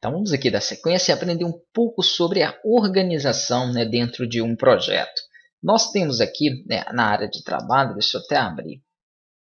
Então vamos aqui dar sequência e aprender um pouco sobre a organização, né, dentro de um projeto. Nós temos aqui, né, na área de trabalho, deixa eu até abrir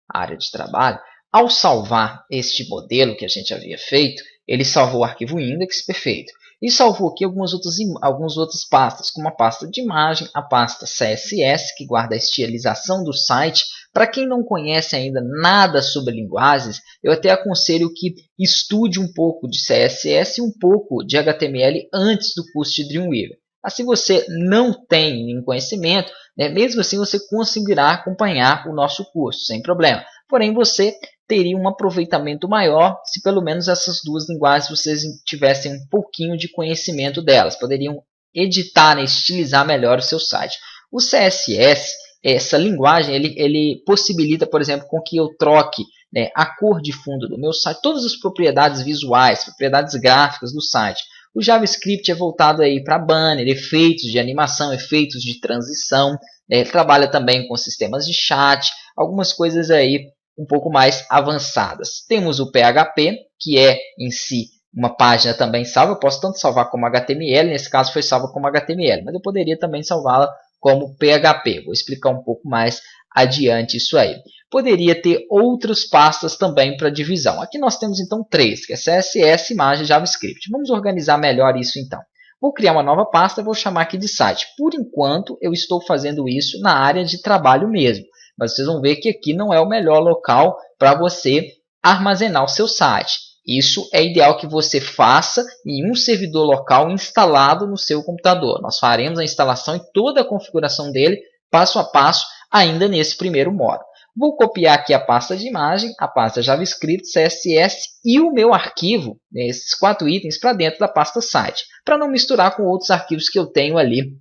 a área de trabalho. Ao salvar este modelo que a gente havia feito, ele salvou o arquivo index, perfeito. E salvou aqui algumas outras pastas, como a pasta de imagem, a pasta CSS, que guarda a estilização do site. Para quem não conhece ainda nada sobre linguagens, eu até aconselho que estude um pouco de CSS e um pouco de HTML antes do curso de Dreamweaver. Mas se você não tem nenhum conhecimento, né, mesmo assim você conseguirá acompanhar o nosso curso sem problema. Porém, você teria um aproveitamento maior se pelo menos essas duas linguagens vocês tivessem um pouquinho de conhecimento delas. Poderiam editar, né, estilizar melhor o seu site. O CSS, essa linguagem, ele possibilita, por exemplo, com que eu troque, né, a cor de fundo do meu site, todas as propriedades visuais, propriedades gráficas do site. O JavaScript é voltado aí para banner, efeitos de animação, efeitos de transição. Ele trabalha também com sistemas de chat, algumas coisas aí um pouco mais avançadas. Temos o PHP, que é em si uma página também salva. Eu posso tanto salvar como HTML, nesse caso foi salva como HTML, mas eu poderia também salvá-la como PHP. Vou explicar um pouco mais adiante isso aí. Poderia ter outras pastas também para divisão. Aqui nós temos então três, que é CSS, imagem e JavaScript. Vamos organizar melhor isso então. Vou criar uma nova pasta e vou chamar aqui de site. Por enquanto, eu estou fazendo isso na área de trabalho mesmo. Mas vocês vão ver que aqui não é o melhor local para você armazenar o seu site. Isso é ideal que você faça em um servidor local instalado no seu computador. Nós faremos a instalação e toda a configuração dele passo a passo ainda nesse primeiro módulo. Vou copiar aqui a pasta de imagem, a pasta JavaScript, CSS e o meu arquivo, esses 4 itens, para dentro da pasta site, para não misturar com outros arquivos que eu tenho ali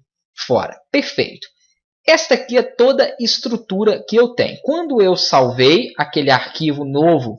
fora. Perfeito. Esta aqui é toda a estrutura que eu tenho. Quando eu salvei aquele arquivo novo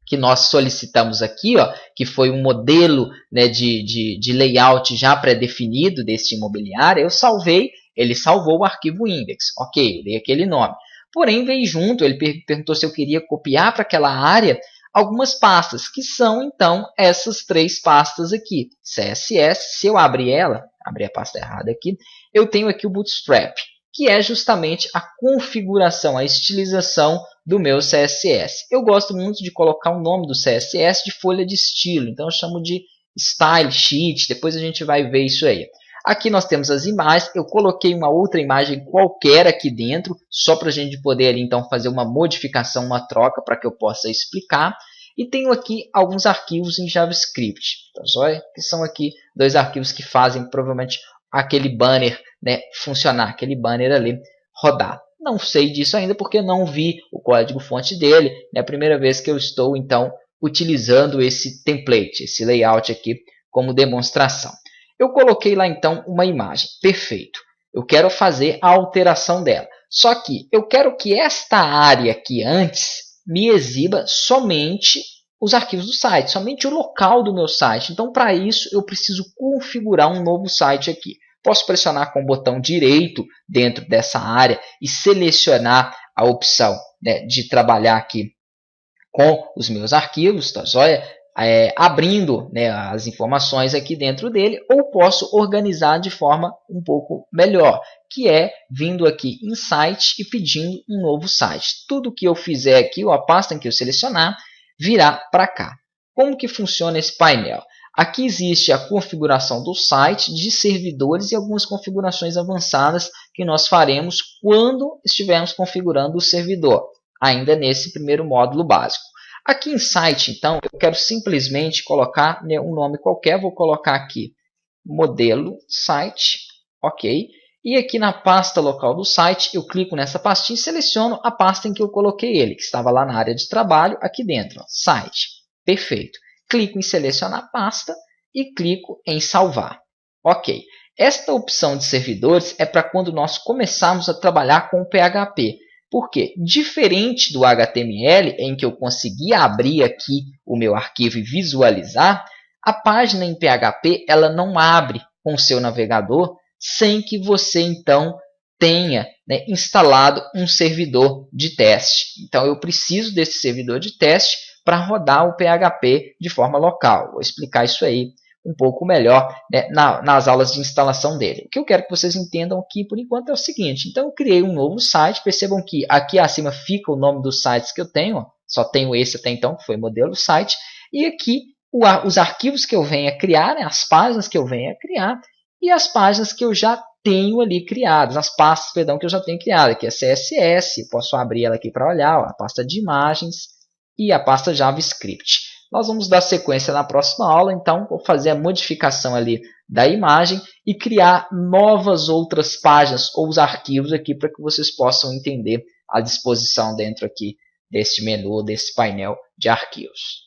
que nós solicitamos aqui, ó, que foi um modelo, né, de layout já pré-definido deste imobiliário, eu salvei, ele salvou o arquivo index. Ok, eu dei aquele nome. Porém, veio junto, ele perguntou se eu queria copiar para aquela área algumas pastas, que são, então, essas 3 pastas aqui. CSS, se eu abrir ela, abrir a pasta errada aqui, eu tenho aqui o Bootstrap, que é justamente a configuração, a estilização do meu CSS. Eu gosto muito de colocar o nome do CSS de folha de estilo, então eu chamo de Style Sheet, depois a gente vai ver isso aí. Aqui nós temos as imagens, eu coloquei uma outra imagem qualquer aqui dentro, só para a gente poder ali, então, fazer uma modificação, uma troca, para que eu possa explicar. E tenho aqui alguns arquivos em JavaScript, tá joia? Que são aqui 2 arquivos que fazem provavelmente aquele banner, né, funcionar, aquele banner ali rodar. Não sei disso ainda porque não vi o código-fonte dele. É a primeira vez que eu estou, então, utilizando esse template, esse layout aqui como demonstração. Eu coloquei lá, então, uma imagem. Perfeito. Eu quero fazer a alteração dela. Só que eu quero que esta área aqui antes me exiba somente os arquivos do site, somente o local do meu site. Então, para isso, eu preciso configurar um novo site aqui. Posso pressionar com o botão direito dentro dessa área e selecionar a opção, né, de trabalhar aqui com os meus arquivos, tá joia? Abrindo, né, as informações aqui dentro dele, ou posso organizar de forma um pouco melhor, que é vindo aqui em site e pedindo um novo site. Tudo que eu fizer aqui, ou a pasta em que eu selecionar, virá para cá. Como que funciona esse painel? Aqui existe a configuração do site, de servidores e algumas configurações avançadas que nós faremos quando estivermos configurando o servidor, ainda nesse primeiro módulo básico. Aqui em site, então, eu quero simplesmente colocar, né, um nome qualquer. Vou colocar aqui modelo site, ok? E aqui na pasta local do site, eu clico nessa pastinha e seleciono a pasta em que eu coloquei ele, que estava lá na área de trabalho, aqui dentro, ó, site. Perfeito. Clico em selecionar a pasta e clico em salvar. Ok. Esta opção de servidores é para quando nós começarmos a trabalhar com o PHP. Porque, diferente do HTML, em que eu consegui abrir aqui o meu arquivo e visualizar, a página em PHP ela não abre com o seu navegador sem que você, então, tenha, né, instalado um servidor de teste. Então, eu preciso desse servidor de teste para rodar o PHP de forma local. Vou explicar isso aí um pouco melhor, né, nas aulas de instalação dele. O que eu quero que vocês entendam aqui por enquanto é o seguinte: então eu criei um novo site, percebam que aqui acima fica o nome dos sites que eu tenho, só tenho esse até então, que foi modelo site, e aqui os arquivos que eu venho criar, né, as páginas que eu venho criar, e as páginas que eu já tenho ali criadas, as pastas, perdão, que eu já tenho criado, aqui é CSS, posso abrir ela aqui para olhar, ó, a pasta de imagens e a pasta JavaScript. Nós vamos dar sequência na próxima aula, então vou fazer a modificação ali da imagem e criar novas outras páginas ou os arquivos aqui para que vocês possam entender a disposição dentro aqui deste menu, desse painel de arquivos.